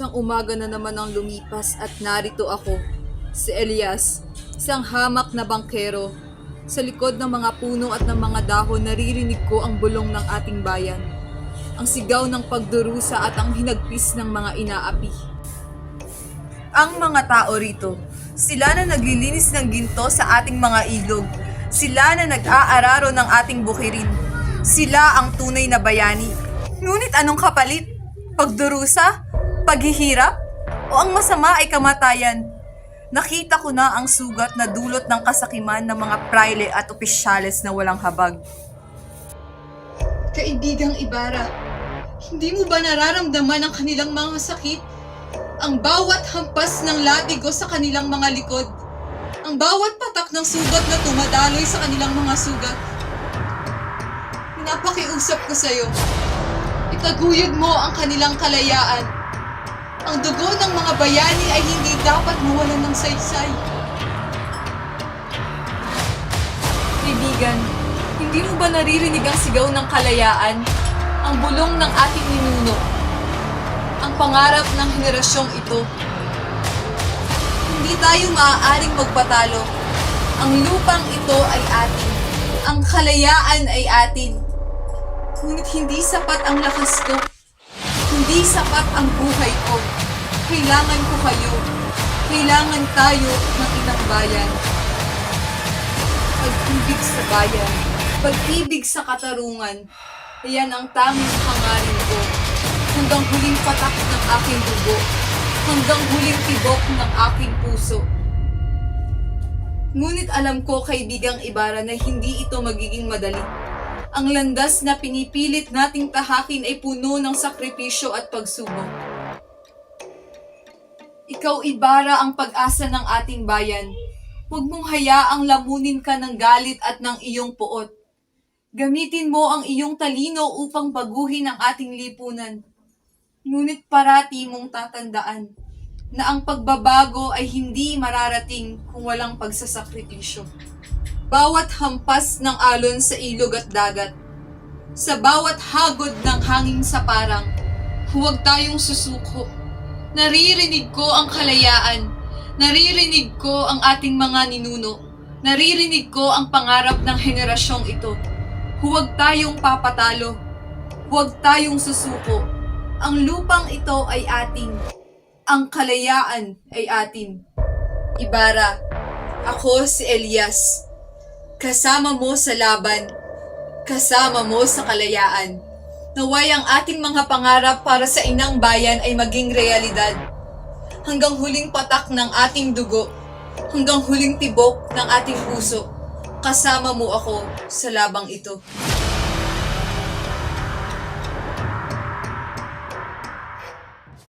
Isang umaga na naman ang lumipas at narito ako, si Elias, isang hamak na bangkero. Sa likod ng mga puno at ng mga dahon, naririnig ko ang bulong ng ating bayan. Ang sigaw ng pagdurusa at ang hinagpis ng mga inaapi. Ang mga tao rito, sila na naglilinis ng ginto sa ating mga ilog. Sila na nag-aararo ng ating bukirin. Sila ang tunay na bayani. Ngunit anong kapalit? Pagdurusa? Paghihirap? O ang masama ay kamatayan? Nakita ko na ang sugat na dulot ng kasakiman ng mga praile at opisyales na walang habag. Kaibigang Ibarra, hindi mo ba nararamdaman ang kanilang mga sakit? Ang bawat hampas ng latigo sa kanilang mga likod. Ang bawat patak ng sugat na tumadaloy sa kanilang mga sugat. Pinapakiusap ko sa'yo. Itaguyod mo ang kanilang kalayaan. Ang dugo ng mga bayani ay hindi dapat mawalan ng saysay. Kaibigan, hindi mo ba naririnig ang sigaw ng kalayaan? Ang bulong ng ating ninuno? Ang pangarap ng henerasyong ito? Hindi tayo maaaring magpatalo. Ang lupang ito ay atin. Ang kalayaan ay atin. Ngunit hindi sapat ang lakas ko. Hindi sapat ang buhay ko. Kailangan ko kayo. Kailangan tayo ng inang bayan. Pag-ibig sa bayan. Pag-ibig sa katarungan. Iyan ang tanging hangarin ko. Hanggang huling patak ng aking dugo. Hanggang huling tibok ng aking puso. Ngunit alam ko, kaibigang Ibarra, na hindi ito magiging madali. Ang landas na pinipilit nating tahakin ay puno ng sakripisyo at pagsubok. Ikaw, Ibarra, ang pag-asa ng ating bayan. Huwag mong hayaang lamunin ka ng galit at ng iyong puot. Gamitin mo ang iyong talino upang baguhin ang ating lipunan. Ngunit parati mong tatandaan na ang pagbabago ay hindi mararating kung walang pagsasakripisyo. Bawat hampas ng alon sa ilog at dagat, sa bawat hagod ng hangin sa parang, huwag tayong susuko. Naririnig ko ang kalayaan, naririnig ko ang ating mga ninuno, naririnig ko ang pangarap ng henerasyong ito. Huwag tayong papatalo, huwag tayong susuko. Ang lupang ito ay atin, ang kalayaan ay atin. Ibarra, ako si Elias. Kasama mo sa laban, kasama mo sa kalayaan. Naway ang ating mga pangarap para sa inang bayan ay maging realidad. Hanggang huling patak ng ating dugo, hanggang huling tibok ng ating puso, kasama mo ako sa labang ito.